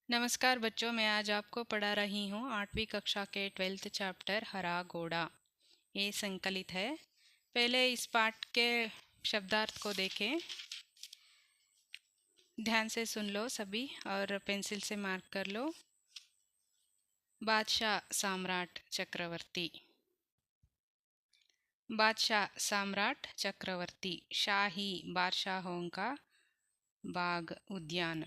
नमस्कार बच्चों, मैं आज आपको पढ़ा रही हूँ 8वीं कक्षा के 12th चैप्टर हरा घोड़ा। ये संकलित है। पहले इस पाठ के शब्दार्थ को देखें। ध्यान से सुन लो सभी और पेंसिल से मार्क कर लो। बादशाह, सम्राट, चक्रवर्ती। बादशाह, सम्राट, चक्रवर्ती। शाही, बादशाहों का बाग, उद्यान,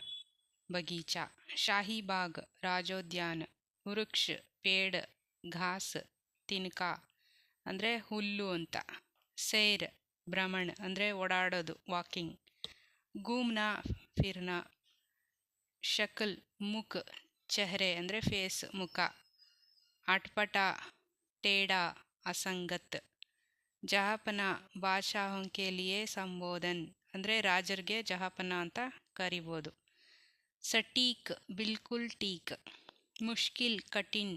बगीचा। शाही बाग, राजोद्यान। वृक्ष, पेड़, घास, तिनಕ ಅಂದರೆ ಹುಲ್ಲು ಅಂತ. ಸೈರ್, ಭ್ರಮಣ್ ಅಂದರೆ ಓಡಾಡೋದು, ವಾಕಿಂಗ್. ಗೂಮ್ನಾ, ಫಿರ್ನಾ. ಶಕ್ಲ್, ಮುಖ, ಚೆಹರೆ ಅಂದರೆ ಫೇಸ್, ಮುಖ. ಅಟ್ಪಟ, ಟೇಡಾ, ಅಸಂಗತ್. ಜಹಾಪನ, ಬಾದಶಾಹೋं के लिए ಸಂಬೋಧನ್ ಅಂದರೆ ರಾಜರಿಗೆ ಜಹಾಪನ ಅಂತ ಕರಿಬೋದು. ಸಟೀಕ್, ಬಿಲ್ಕುಲ್ ಟೀಕ್. ಮುಷ್ಕಿಲ್, ಕಠಿಣ್.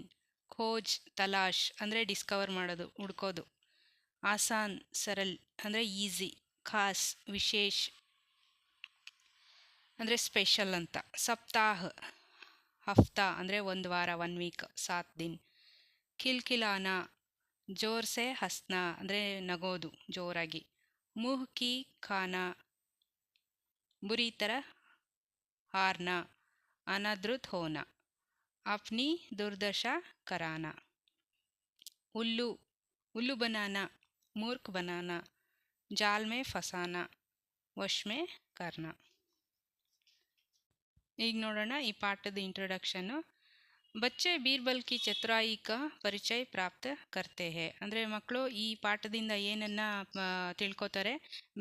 ಖೋಜ್, ತಲಾಶ್ ಅಂದರೆ ಡಿಸ್ಕವರ್ ಮಾಡೋದು, ಹುಡ್ಕೋದು. ಆಸಾನ್, ಸರಲ್ ಅಂದರೆ ಈಸಿ. ಖಾಸ್, ವಿಶೇಷ್ ಅಂದರೆ ಸ್ಪೆಷಲ್ ಅಂತ. ಸಪ್ತಾಹ್, ಹಫ್ತಾ ಅಂದರೆ ಒಂದು ವಾರ, 1 ವೀಕ್, 7 ದಿನ. ಕಿಲ್ಕಿಲಾನ, ಜೋರ್ಸೆ ಹಸ್ನ ಅಂದರೆ ನಗೋದು, ಜೋರಾಗಿ. ಮುಹ್ ಕಿ ಖಾನಾ, ಬುರಿ ಥರ ಹಾರ್ನ. ಅನದ್ರುತ್ ಹೋನ, ಅಪ್ನಿ ದುರ್ದಶಾ ಕರಾನ. ಉಲ್ಲು, ಉಲ್ಲು बनाना, मूर्ख बनाना. जाल में फंसाना, वश में करना. ಈಗ ನೋಡೋಣ ಈ ಪಾಠದ ಇಂಟ್ರೊಡಕ್ಷನ್ನು. ಬಚ್ಚೆ ಬೀರ್ಬಲ್ ಕಿ ಚತುರಾಯಿ ಕಾ ಪರಿಚಯ ಪ್ರಾಪ್ತ ಕರ್ತೆ ಹೇ ಅಂದರೆ ಮಕ್ಕಳು ಈ ಪಾಠದಿಂದ ಏನನ್ನ ತಿಳ್ಕೊತಾರೆ.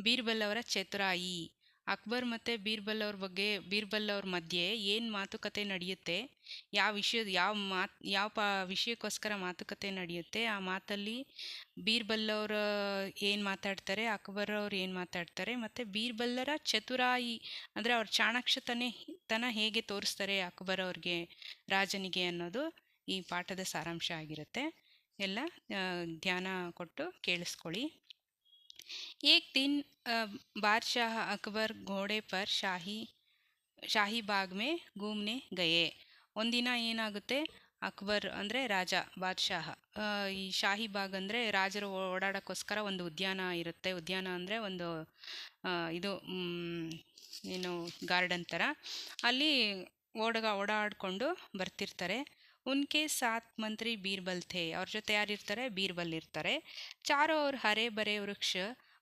ಬೀರ್ಬಲ್ ಅವರ ಚತುರಾಯಿ, ಅಕ್ಬರ್ ಮತ್ತು ಬೀರ್ಬಲ್ ಅವ್ರ ಬಗ್ಗೆ, ಬೀರ್ಬಲ್ ಅವ್ರ ಮಧ್ಯೆ ಏನು ಮಾತುಕತೆ ನಡೆಯುತ್ತೆ, ಯಾವ ವಿಷಯಕ್ಕೋಸ್ಕರ ಮಾತುಕತೆ ನಡೆಯುತ್ತೆ, ಆ ಮಾತಲ್ಲಿ ಬೀರ್ಬಲ್ ಅವರು ಏನು ಮಾತಾಡ್ತಾರೆ, ಅಕ್ಬರ್ ಅವ್ರು ಏನು ಮಾತಾಡ್ತಾರೆ, ಮತ್ತು ಬೀರ್ಬಲ್ಲರ ಚತುರಾಯಿ ಅಂದರೆ ಅವ್ರ ತನ ಹೇಗೆ ತೋರಿಸ್ತಾರೆ ಅಕ್ಬರ್ ಅವ್ರಿಗೆ, ರಾಜನಿಗೆ ಅನ್ನೋದು ಈ ಪಾಠದ ಸಾರಾಂಶ ಆಗಿರುತ್ತೆ. ಎಲ್ಲ ಧ್ಯಾನ ಕೊಟ್ಟು ಕೇಳಿಸ್ಕೊಳ್ಳಿ. एक दिन बादशाह अकबर घोड़े पर ಶಾಹಿ ಬಾಗ್ ಮೇ ಘೂಮ್ನೆ ಗಯೆ. ಒಂದಿನ ಏನಾಗುತ್ತೆ, ಅಕ್ಬರ್ ಅಂದರೆ ರಾಜ, ಬಾದ್ಶಾಹ. ಈ ಶಾಹಿ ಬಾಗ್ ಅಂದರೆ ರಾಜರು ಓಡಾಡೋಕ್ಕೋಸ್ಕರ ಒಂದು ಉದ್ಯಾನ ಇರುತ್ತೆ. ಉದ್ಯಾನ ಅಂದರೆ ಒಂದು ಇದು ಏನು ಗಾರ್ಡನ್ ಥರ. ಅಲ್ಲಿ ಓಡಾಡಿಕೊಂಡು ಬರ್ತಿರ್ತಾರೆ. ಉನ್ಕೆ ಸಾತ್ ಮಂತ್ರಿ ಬೀರ್ಬಲ್ ಥೇ, ಅವ್ರ ಜೊತೆ ಯಾರಿರ್ತಾರೆ, ಬೀರ್ಬಲ್ ಇರ್ತಾರೆ. ಚಾರೋ ಅವ್ರ ಹರೆ ಬರೆ ವೃಕ್ಷ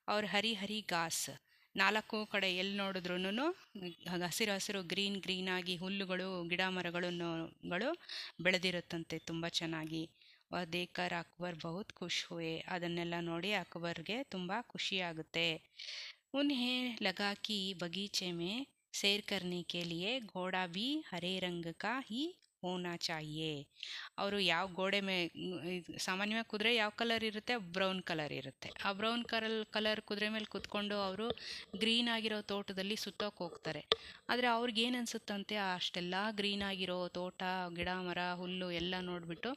ಅವ್ರ ಹರಿ ಹರಿ ಘಾಸ್, 4 ಕಡೆ ಎಲ್ಲಿ ನೋಡಿದ್ರೂ ಹಸಿರು ಹಸಿರು ಗ್ರೀನ್ ಆಗಿ ಹುಲ್ಲುಗಳು, ಗಿಡ ಮರಗಳು ಬೆಳೆದಿರುತ್ತಂತೆ ತುಂಬ ಚೆನ್ನಾಗಿ. ದೇಕರ್ ಅಕ್ಬರ್ ಬಹುತ್ ಖುಷ್ ಹುಯೆ, ಅದನ್ನೆಲ್ಲ ನೋಡಿ ಅಕ್ಬರ್ಗೆ ತುಂಬ ಖುಷಿಯಾಗುತ್ತೆ. ಉನ್ಹೇ ಲಗಾ ಕಿ ಬಗೀಚೆ ಮೇ ಸೇರ್ ಕರ್ನೆ ಕೆ ಲಿಯೆ ಘೋಡಾ ಭಿ ಹರೇ ರಂಗ ಕಾ ಹಿ ಹೋನಾ ಚಾಹಿಯೆ. ಅವರು ಯಾವ ಗೋಡೆ ಸಾಮಾನ್ಯವಾಗಿ ಕುದುರೆ ಯಾವ ಕಲರ್ ಇರುತ್ತೆ, ಬ್ರೌನ್ ಕಲರ್ ಇರುತ್ತೆ. ಆ ಬ್ರೌನ್ ಕಲರ್ ಕುದುರೆ ಮೇಲೆ ಕುತ್ಕೊಂಡು ಅವರು ಗ್ರೀನ್ ಆಗಿರೋ ತೋಟದಲ್ಲಿ ಸುತ್ತೋಕೆ ಹೋಗ್ತಾರೆ. ಆದರೆ ಅವ್ರಿಗೇನು ಅನಿಸುತ್ತಂತೆ, ಅಷ್ಟೆಲ್ಲ ಗ್ರೀನ್ ಆಗಿರೋ ತೋಟ, ಗಿಡ ಮರ, ಹುಲ್ಲು ಎಲ್ಲ ನೋಡಿಬಿಟ್ಟು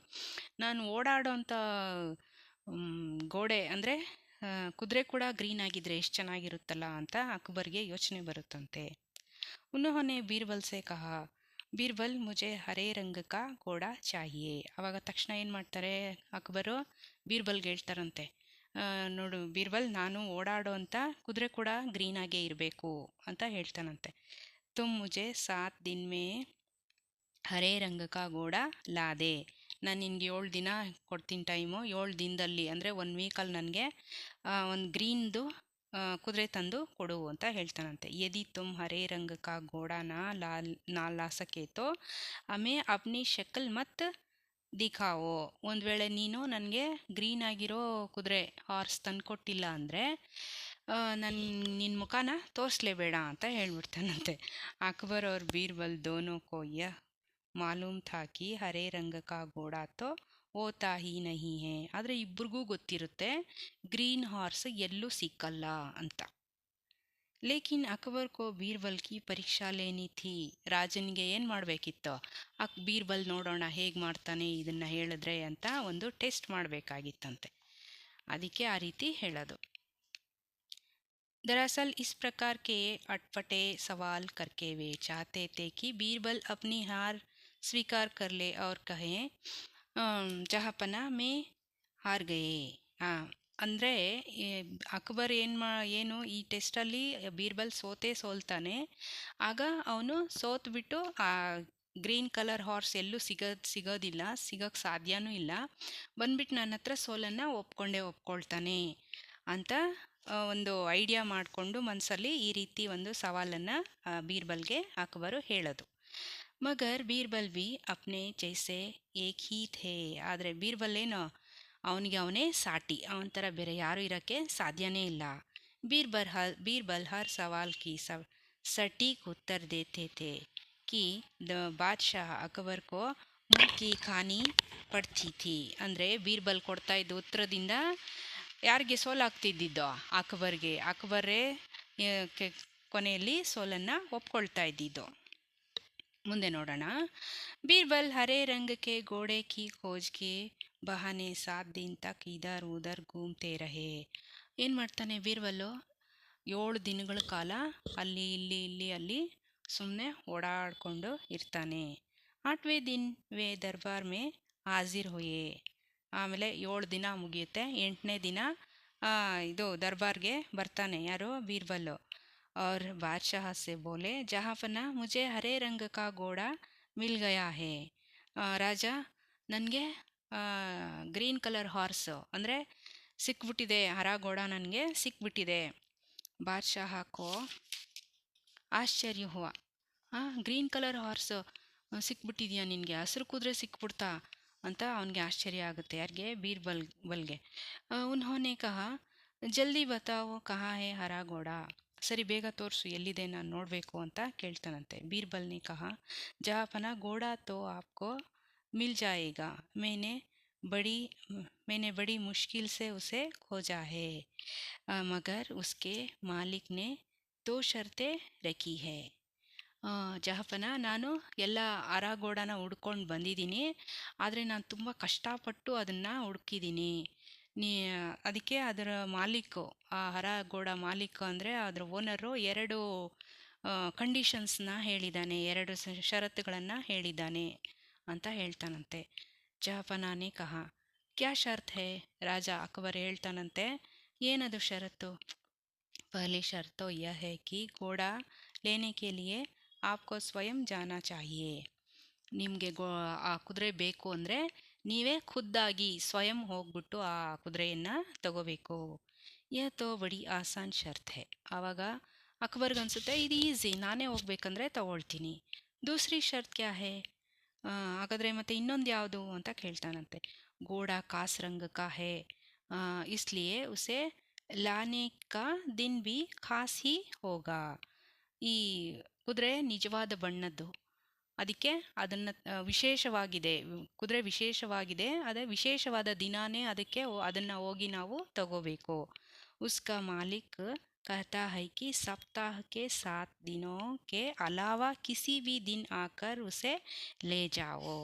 ನಾನು ಓಡಾಡೋಂಥ ಗೋಡೆ ಅಂದರೆ ಕುದುರೆ ಕೂಡ ಗ್ರೀನ್ ಆಗಿದ್ರೆ ಎಷ್ಟು ಚೆನ್ನಾಗಿರುತ್ತಲ್ಲ ಅಂತ ಅಕ್ಬರ್ಗೆ ಯೋಚನೆ ಬರುತ್ತಂತೆ. ಉನ್ಹೋನೆ ಬೀರ್ಬಲ್ ಸೆ ಕಹಾ, ಬೀರ್ಬಲ್ ಮುಜೆ ಹರೇ ರಂಗ ಕಾ ಘೋಡಾ ಚಾಹಿಯೇ. ಆವಾಗ ತಕ್ಷಣ ಏನು ಮಾಡ್ತಾರೆ, ಅಕ್ಬರು ಬೀರ್ಬಲ್ಗೆ ಹೇಳ್ತಾರಂತೆ, ನೋಡು ಬೀರ್ಬಲ್, ನಾನು ಓಡಾಡೋ ಅಂತ ಕುದುರೆ ಕೂಡ ಗ್ರೀನಾಗೇ ಇರಬೇಕು ಅಂತ ಹೇಳ್ತಾನಂತೆ. ತುಮ್ ಮುಜೆ 7 ದಿನ ಮೇ ಹರೇ ರಂಗ ಕಾ ಘೋಡಾ ಲಾದೆ, ನಾನು ನಿನಗೆ 7 ದಿನ ಕೊಡ್ತೀನಿ ಟೈಮು. 7 ದಿನದಲ್ಲಿ ಅಂದರೆ 1 ವೀಕಲ್ಲಿ ನನಗೆ ಒಂದು ಗ್ರೀನ್ದು ಕುದುರೆ ತಂದು ಕೊಡು ಅಂತ ಹೇಳ್ತಾನಂತೆ. ಯದಿ ತುಮ್ ಹರೇ ರಂಗ ಕಾ ಘೋಡಾ ನಾ ಲಾ ಸಕೆ ತೋ ಹಮೇ ಅಪ್ನಿ ಶಕ್ಲ್ ಮತ್ ದಿಖಾವೋ. ಒಂದು ವೇಳೆ ನೀನು ನನಗೆ ಗ್ರೀನ್ ಆಗಿರೋ ಕುದುರೆ ಹಾರ್ಸ್ ತಂದು ಕೊಟ್ಟಿಲ್ಲ ಅಂದರೆ ನಿನ್ನ ಮುಖನ ತೋರಿಸ್ಲೇಬೇಡ ಅಂತ ಹೇಳ್ಬಿಡ್ತಾನಂತೆ. ಅಕ್ಬರ್ ಅವ್ರ ಬೀರ್ಬಲ್ ದೋನೋ ಕೋ ಯಹ ಮಾಲೂಮ್ ಥಾ ಕಿ ಹರೇ ರಂಗ ಕಾ ಘೋಡಾ ತೋ ಓತಾ ಹಿ ನಹಿ ಹೇ. ಆದರೆ ಇಬ್ರಿಗೂ ಗೊತ್ತಿರುತ್ತೆ ಗ್ರೀನ್ ಹಾರ್ಸ್ ಎಲ್ಲೂ ಸಿಕ್ಕಲ್ಲ ಅಂತ. ಲೇಕಿನ್ ಅಕ್ಬರ್ ಕೋ ಬೀರ್ಬಲ್ ಕಿ ಪರೀಕ್ಷಾ ಲೇನಿ ಥಿ, ರಾಜನಿಗೆ ಏನು ಮಾಡಬೇಕಿತ್ತು, ಬೀರ್ಬಲ್ ನೋಡೋಣ ಹೇಗೆ ಮಾಡ್ತಾನೆ ಇದನ್ನು ಹೇಳಿದ್ರೆ ಅಂತ ಒಂದು ಟೆಸ್ಟ್ ಮಾಡಬೇಕಾಗಿತ್ತಂತೆ. ಅದಕ್ಕೆ ಆ ರೀತಿ ಹೇಳೋದು. दरअसल इस प्रकार के अटपटे सवाल करके वे चाहते थे कि बीरबल अपनी हार स्वीकार कर ले और कहे ಜಹಾಪನ ಮೇ ಹಾರ್ ಗಯೆ. ಅಂದರೆ ಅಕ್ಬರ್ ಏನು ಈ ಟೆಸ್ಟಲ್ಲಿ ಬೀರ್ಬಲ್ ಸೋಲ್ತಾನೆ. ಆಗ ಅವನು ಸೋತ್ಬಿಟ್ಟು ಆ ಗ್ರೀನ್ ಕಲರ್ ಹಾರ್ಸ್ ಎಲ್ಲೂ ಸಿಗೋದಿಲ್ಲ, ಸಿಗೋಕ್ಕೆ ಸಾಧ್ಯನೂ ಇಲ್ಲ, ಬಂದ್ಬಿಟ್ಟು ನನ್ನ ಹತ್ರ ಸೋಲನ್ನು ಒಪ್ಕೊಳ್ತಾನೆ ಅಂತ ಒಂದು ಐಡಿಯಾ ಮಾಡಿಕೊಂಡು ಮನಸ್ಸಲ್ಲಿ ಈ ರೀತಿ ಒಂದು ಸವಾಲನ್ನು ಬೀರ್ಬಲ್ಗೆ ಅಕ್ಬರು ಹೇಳೋದು. ಮಗರ್ ಬೀರ್ಬಲ್ ಬಿ ಅಪ್ನೆ ಜೈಸೆ ಏಕ್ ಹೀ ಥೇ. ಆದರೆ ಬೀರ್ಬಲ್ ಏನು ಅವನೇ ಸಾಟಿ, ಅವನ ಥರ ಬೇರೆ ಯಾರೂ ಇರೋಕ್ಕೆ ಸಾಧ್ಯನೇ ಇಲ್ಲ. ಬೀರ್ಬಲ್ ಹರ್ ಸವಾಲ್ ಕಿ ಸಟೀಕ್ ಉತ್ತರ ದೇತೆ ಥೇ ಕಿ ಬಾದ್ಶಾಹ ಅಕ್ಬರ್ ಕೋ ಮುಂಹ್ ಕಿ ಖಾನಿ ಪಡ್ತಿ ಥಿ. ಅಂದರೆ ಬೀರ್ಬಲ್ ಕೊಡ್ತಾ ಇದ್ದ ಉತ್ತರದಿಂದ ಯಾರಿಗೆ ಸೋಲಾಗ್ತಿದ್ದಿದ್ದೋ ಅಕ್ಬರೇ ಕೊನೆಯಲ್ಲಿ ಸೋಲನ್ನು ಒಪ್ಕೊಳ್ತಾ ಇದ್ದಿದ್ದು. ಮುಂದೆ ನೋಡೋಣ. ಬೀರ್ಬಲ್ ಹರೇ ರಂಗ್ ಕೆ ಗೋಡೆ ಕಿ ಖೋಜ್ ಕೆ ಬಹಾನೆ 7 ದಿನ ತಕ್ ಇದರ್ ಉದರ್ ಘೂಮ್ತೆ ರಹೆ. ಏನು ಮಾಡ್ತಾನೆ ಬೀರ್ಬಲ್ಲು? 7 ದಿನಗಳ ಕಾಲ ಅಲ್ಲಿ ಸುಮ್ಮನೆ ಓಡಾಡಿಕೊಂಡು ಇರ್ತಾನೆ. 8ವೇं ದಿನ ವೇ ದರ್ಬಾರ್ ಮೇ ಹಾಜಿರ್ ಹುಯೆ. ಆಮೇಲೆ 7 ದಿನ ಮುಗಿಯುತ್ತೆ, 8ನೇ ದಿನ ಇದು ದರ್ಬಾರ್ಗೆ ಬರ್ತಾನೆ. ಯಾರು? ಬೀರ್ಬಲ್ಲು. और बादशाह से बोले जहाँपना मुझे हरे रंग का घोड़ा मिल गया है. ರಾಜ, ನನಗೆ ಗ್ರೀನ್ ಕಲರ್ ಹಾರ್ಸು ಅಂದರೆ ಸಿಕ್ಬಿಟ್ಟಿದೆ, ಹರ ಘೋಡ ನನಗೆ ಸಿಕ್ಬಿಟ್ಟಿದೆ. ಬಾದ್ಶಾಹ ಕೋ ಆಶ್ಚರ್ಯ ಹುವ. ಗ್ರೀನ್ ಕಲರ್ ಹಾರ್ಸು ಸಿಕ್ಬಿಟ್ಟಿದೆಯಾ ನಿನಗೆ? ಹಸಿರು ಕುದುರೆ ಸಿಕ್ಬಿಡ್ತಾ ಅಂತ ಅವನಿಗೆ ಆಶ್ಚರ್ಯ ಆಗುತ್ತೆ. ಯಾರಿಗೆ? ಬೀರ್ಬಲ್ಗೆ. ಉನ್ಹೋನೆ ಕಹಾ ಜಲ್ದಿ ಬತಾವೋ ಕಹಾ ಹೇ ಹರ ಘೋಡ. ಸರಿ, ಬೇಗ ತೋರಿಸು, ಎಲ್ಲಿದೆ, ನಾನು ನೋಡಬೇಕು ಅಂತ ಕೇಳ್ತಾನಂತೆ. ಬೀರ್ಬಲ್ನೇ ಕಹಾ ಜಹಾಪನ ಘೋಡಾ ತೋ ಆಪ್ಕೋ ಮಿಲ್ ಜಾಯೇಗಾ, मैंने बड़ी मुश्किल से उसे खोजा है, मगर उसके मालिक ने 2 शर्तें रखी है. ಜಹಾಪನ, ನಾನು ಎಲ್ಲ ಅರಾಗೋಡನ ಹುಡ್ಕೊಂಡು ಬಂದಿದ್ದೀನಿ, ಆದರೆ ನಾನು ತುಂಬ ಕಷ್ಟಪಟ್ಟು ಅದನ್ನು ಹುಡುಕಿದ್ದೀನಿ. ಅದಕ್ಕೆ ಅದರ ಮಾಲೀಕು, ಆ ಹರಗೋಡ ಮಾಲೀಕು ಅಂದರೆ ಅದರ ಓನರು 2 ಕಂಡೀಷನ್ಸ್ನ ಹೇಳಿದ್ದಾನೆ, 2 ಷರತ್ತುಗಳನ್ನು ಹೇಳಿದ್ದಾನೆ ಅಂತ ಹೇಳ್ತಾನಂತೆ. ಜಹಾಪನಾನೇ ಕಹಾ ಕ್ಯಾ ಶರ್ತ್ ಹೇ. ರಾಜ ಅಕ್ಬರ್ ಹೇಳ್ತಾನಂತೆ, ಏನದು ಷರತ್ತು? ಪಹಲಿ ಶರ್ತೋ ಯಹ ಹೈ ಕಿ ಘೋಡಾ ಲೇನೆ ಕೆ ಲಿಯೆ ಆಪ್ಕೋ ಸ್ವಯಂ ಜಾನಾ ಚಾಹಿಯೇ. ನಿಮಗೆ ಆ ಕುದುರೆ ಬೇಕು ಅಂದರೆ ನೀವೇ ಖುದ್ದಾಗಿ ಸ್ವಯಂ ಹೋಗ್ಬಿಟ್ಟು ಆ ಕುದುರೆಯನ್ನು ತಗೋಬೇಕು. ತೋ ಬಡಿ ಆಸಾನ್ ಶರ್ತ್ ಹೇ. ಆವಾಗ ಅಕ್ಬರ್ಗನ್ಸುತ್ತೆ, ಇದು ಈಸಿ, ನಾನೇ ಹೋಗ್ಬೇಕಂದ್ರೆ ತಗೊಳ್ತೀನಿ. ದೂಸರಿ ಶರ್ತ್ ಕ್ಯಾ ಹೇ. ಹಾಗಾದರೆ ಮತ್ತೆ ಇನ್ನೊಂದು ಯಾವುದು ಅಂತ ಕೇಳ್ತಾನಂತೆ. ಘೋಡಾ ಕಾಸ್ ರಂಗ್ ಕಾ ಹೇ, ಇಸ್ಲಿಯೇ ಉಸೆ ಲಾನೆ ಕಾ ದಿನ್ ಬಿ ಖಾಸ್ ಹಿ ಹೋಗಾ. ಈ ಕುದುರೆ ನಿಜವಾದ ಬಣ್ಣದ್ದು, ಅದಕ್ಕೆ ಅದನ್ನು ವಿಶೇಷವಾಗಿದೆ, ಕುದುರೆ ವಿಶೇಷವಾಗಿದೆ, ಅದೇ ವಿಶೇಷವಾದ ದಿನಾನೇ ಅದನ್ನು ಹೋಗಿ ನಾವು ತಗೋಬೇಕು. ಉಸ್ಕಾ ಮಾಲಿಕ್ कहता है कि सप्ताह के 7 दिनों के अलावा किसी भी दिन आकर उसे ले जाओ.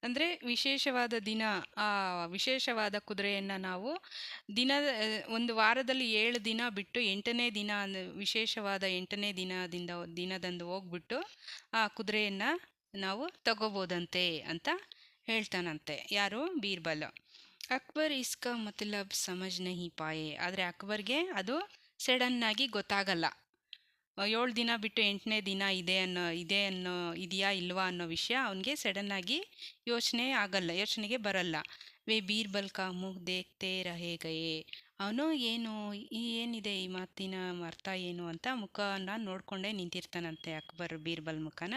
ಅಂದರೆ ವಿಶೇಷವಾದ ದಿನ, ಆ ವಿಶೇಷವಾದ ಕುದುರೆಯನ್ನು ನಾವು ಒಂದು ವಾರದಲ್ಲಿ 7 ದಿನ ಬಿಟ್ಟು 8ನೇ ದಿನ, ವಿಶೇಷವಾದ 8ನೇ ದಿನದಂದು ಹೋಗ್ಬಿಟ್ಟು ಆ ಕುದುರೆಯನ್ನು ನಾವು ತಗೋಬೋದಂತೆ ಅಂತ ಹೇಳ್ತಾನಂತೆ. ಯಾರು? ಬೀರ್ಬಲ್. ಅಕ್ಬರ್ ಇಸ್ಕಾ ಮತ್ಲಬ್ ಸಮಜ್ ನಹಿ ಪಾಯೆ. ಆದರೆ ಅಕ್ಬರ್ಗೆ ಅದು ಸಡನ್ನಾಗಿ ಗೊತ್ತಾಗಲ್ಲ. 7 ದಿನ ಬಿಟ್ಟು 8ನೇ ದಿನ ಇದೆಯಾ ಇಲ್ವಾ ಅನ್ನೋ ವಿಷಯ ಅವನಿಗೆ ಸಡನ್ನಾಗಿ ಯೋಚನೆಗೆ ಬರಲ್ಲ. ವೇ ಬೀರ್ಬಲ್ ಕಾ ಮುಖ್ ದೇಖ್ತೆ ರಹೇ ಗಯೇ. ಅವನು ಏನಿದೆ ಈ ಮಾತಿನ ಅರ್ಥ ಏನು ಅಂತ ಮುಖನ ನೋಡ್ಕೊಂಡೇ ನಿಂತಿರ್ತಾನಂತೆ. ಅಕ್ಬರ್ ಬೀರ್ಬಲ್ ಮುಖನ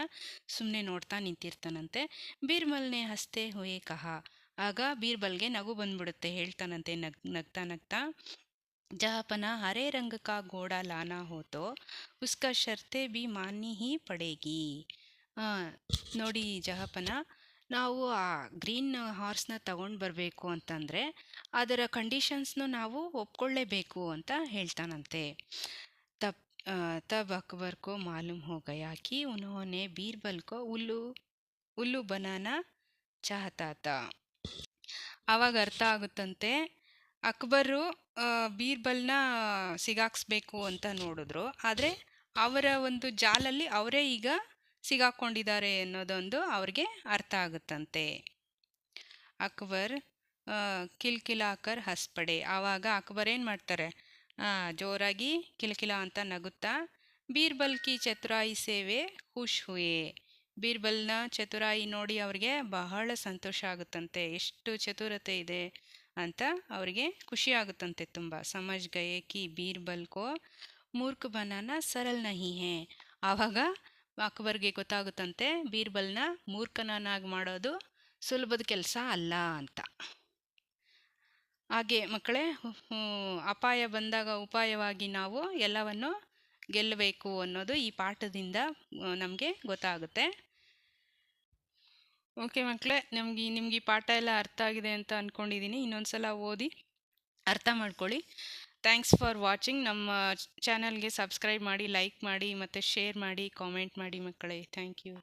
ಸುಮ್ಮನೆ ನೋಡ್ತಾ ನಿಂತಿರ್ತಾನಂತೆ. ಬೀರ್ಬಲ್ನೇ ಹಸ್ತೆ ಹುಯೇ ಕಹಾ. ಆಗ ಬೀರ್ಬಲ್ಗೆ ನಗು ಬಂದ್ಬಿಡುತ್ತೆ. ಹೇಳ್ತಾನಂತೆ ನಗ್ತಾ, जहाँपना हरे रंग का घोड़ा लाना हो तो उसका शर्तें भी माननी ही पड़ेगी. ನೋಡಿ ಜಹಾಪನ, ನಾವು ಆ ಗ್ರೀನ್ ಹಾರ್ಸ್ನ ತಗೊಂಡು ಬರಬೇಕು ಅಂತಂದರೆ ಅದರ ಕಂಡೀಷನ್ಸ್ನು ನಾವು ಒಪ್ಕೊಳ್ಳೇಬೇಕು ಅಂತ ಹೇಳ್ತಾನಂತೆ. ತಬ್ ಅಕ್ಬರ್ ಕೋ ಮಾಲೂಮ್ ಹೋ ಗಯಾ ಕಿ ಉನ್ಹೋನೆ ಬೀರ್ಬಲ್ ಕೋ ಉಲ್ಲು ಬನಾನಾ ಚಾಹತಾ ತಾ. ಆವಾಗ ಅರ್ಥ ಆಗುತ್ತಂತೆ, ಅಕ್ಬರು ಬೀರ್ಬಲ್ನ ಸಿಗಾಕ್ಸ್ಬೇಕು ಅಂತ ನೋಡಿದ್ರು. ಆದರೆ ಅವರ ಒಂದು ಜಾಲಲ್ಲಿ ಅವರೇ ಈಗ ಸಿಗಾಕೊಂಡಿದ್ದಾರೆ ಅನ್ನೋದೊಂದು ಅವ್ರಿಗೆ ಅರ್ಥ ಆಗುತ್ತಂತೆ. ಅಕ್ಬರ್ ಕಿಲ್ಕಿಲಾಕರ್ ಹಸ್ಪಡೆ. ಆವಾಗ ಅಕ್ಬರ್ ಏನು ಮಾಡ್ತಾರೆ, ಜೋರಾಗಿ ಕಿಲಕಿಲ ಅಂತ ನಗುತ್ತಾ, ಬೀರ್ಬಲ್ ಕಿ ಚತುರಾಯಿ ಸೇವೆ ಖುಷ್ ಹುಯೆ. ಬೀರ್ಬಲ್ನ ಚತುರಾಯಿ ನೋಡಿ ಅವ್ರಿಗೆ ಬಹಳ ಸಂತೋಷ ಆಗುತ್ತಂತೆ, ಎಷ್ಟು ಚತುರತೆ ಇದೆ ಅಂತ ಅವ್ರಿಗೆ ಖುಷಿ ಆಗುತ್ತಂತೆ ತುಂಬ. ಸಮಜ್ ಗಯೆ ಕಿ ಬೀರ್ಬಲ್ ಕೋ ಮೂರ್ಖ ಬನಾನ ಸರಲ್ ನಹಿ ಹೇ. ಆವಾಗ ಅಕ್ಬರ್ಗೆ ಗೊತ್ತಾಗುತ್ತಂತೆ ಬೀರ್ಬಲ್ನ ಮೂರ್ಖನನ್ನಾಗಿ ಮಾಡೋದು ಸುಲಭದ ಕೆಲಸ ಅಲ್ಲ ಅಂತ. ಹಾಗೆ ಮಕ್ಕಳೇ, ಅಪಾಯ ಬಂದಾಗ ಉಪಾಯವಾಗಿ ನಾವು ಎಲ್ಲವನ್ನು ಗೆಲ್ಲಬೇಕು ಅನ್ನೋದು ಈ ಪಾಠದಿಂದ ನಮಗೆ ಗೊತ್ತಾಗುತ್ತೆ. ಓಕೆ ಮಕ್ಕಳೇ, ನಿಮ್ಗೆ ಈ ಪಾಠ ಎಲ್ಲ ಅರ್ಥ ಆಗಿದೆ ಅಂತ ಅಂದ್ಕೊಂಡಿದ್ದೀನಿ. ಇನ್ನೊಂದ್ಸಲ ಓದಿ ಅರ್ಥ ಮಾಡ್ಕೊಳ್ಳಿ. Thanks for watching. ನಮ್ಮ ಚಾನಲ್ಗೆ ಸಬ್ಸ್ಕ್ರೈಬ್ ಮಾಡಿ, ಲೈಕ್ ಮಾಡಿ ಮತ್ತು ಶೇರ್ ಮಾಡಿ, ಕಾಮೆಂಟ್ ಮಾಡಿ ಮಕ್ಕಳೇ. Thank you.